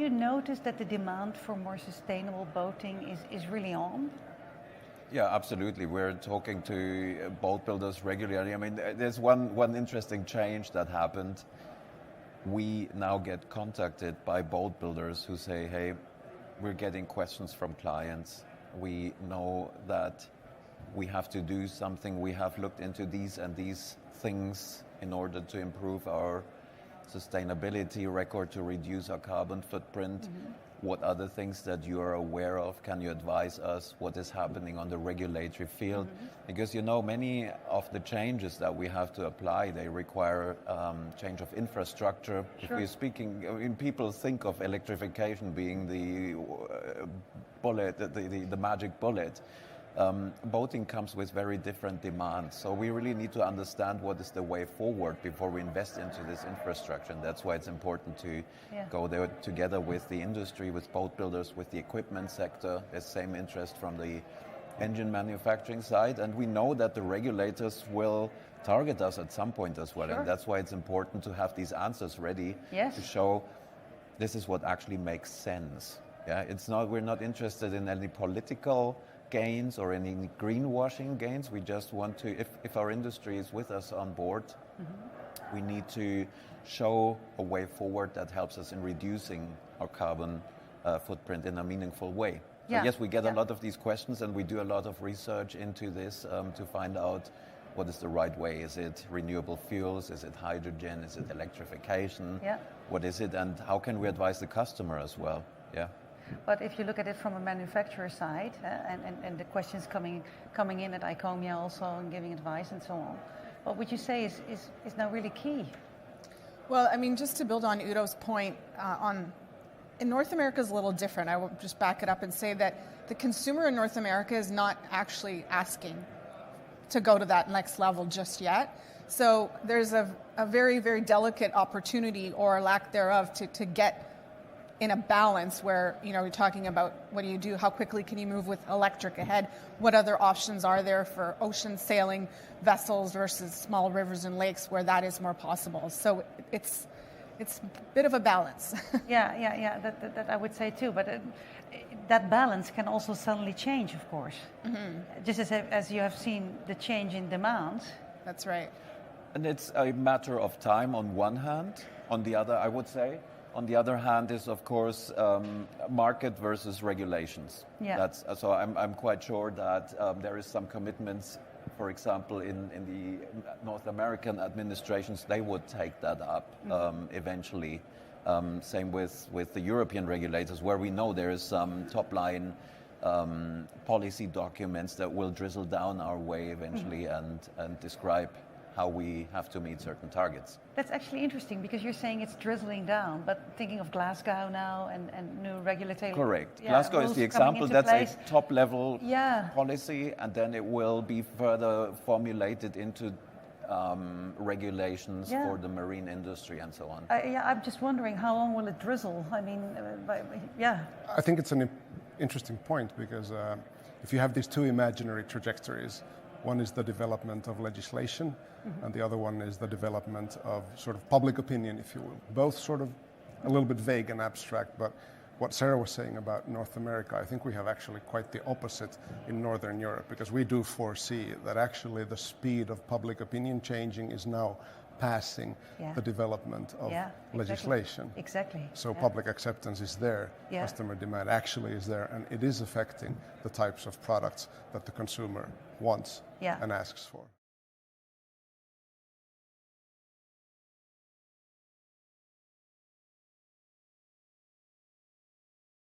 you notice that the demand for more sustainable boating is really on? Yeah, absolutely. We're talking to boat builders regularly. I mean, there's one interesting change that happened. We now get contacted by boat builders who say, hey, we're getting questions from clients. We know that we have to do something. We have looked into these and these things in order to improve our sustainability record, to reduce our carbon footprint. Mm-hmm. What other things that you are aware of? Can you advise us what is happening on the regulatory field? Mm-hmm. Because many of the changes that we have to apply, they require change of infrastructure. Sure. If we're speaking, people think of electrification being the bullet, the magic bullet. Boating comes with very different demands. So we really need to understand what is the way forward before we invest into this infrastructure. And that's why it's important to go there together with the industry, with boat builders, with the equipment sector. There's same interest from the engine manufacturing side. And we know that the regulators will target us at some point as well. Sure. And that's why it's important to have these answers ready to show this is what actually makes sense. Yeah, we're not interested in any political gains or any greenwashing gains. We just want to, if our industry is with us on board, mm-hmm. we need to show a way forward that helps us in reducing our carbon footprint in a meaningful way. So yes, we get a lot of these questions, and we do a lot of research into this to find out what is the right way. Is it renewable fuels? Is it hydrogen? Is it electrification? Yeah. What is it? And how can we advise the customer as well? Yeah. But if you look at it from a manufacturer side, and the questions coming in at ICOMIA also and giving advice and so on, what would you say is now really key? Well, I mean, just to build on Udo's point, in North America is a little different. I will just back it up and say that the consumer in North America is not actually asking to go to that next level just yet. So there's a very, very delicate opportunity or lack thereof to get in a balance where, you're talking about what do you do, how quickly can you move with electric ahead, what other options are there for ocean sailing vessels versus small rivers and lakes where that is more possible. So it's a bit of a balance. Yeah, that I would say too, but that balance can also suddenly change, of course. Mm-hmm. Just as you have seen the change in demand. That's right. And it's a matter of time on one hand. On the other, I would say, on the other hand is, of course, market versus regulations. Yeah. So I'm quite sure that there is some commitments, for example, in the North American administrations, they would take that up eventually. Same with the European regulators, where we know there is some top-line policy documents that will drizzle down our way eventually and describe how we have to meet certain targets. That's actually interesting because you're saying it's drizzling down, but thinking of Glasgow now and new regulatory... Correct. Glasgow is the example. That's a top-level policy, and then it will be further formulated into regulations for the marine industry and so on. I'm just wondering, how long will it drizzle? I mean, I think it's an interesting point because if you have these two imaginary trajectories, one is the development of legislation, mm-hmm. and the other one is the development of sort of public opinion, if you will. Both sort of a little bit vague and abstract, but what Sara was saying about North America, I think we have actually quite the opposite in Northern Europe, because we do foresee that actually the speed of public opinion changing is now passing the development of legislation. Exactly. So public acceptance is there, customer demand actually is there, and it is affecting the types of products that the consumer wants and asks for.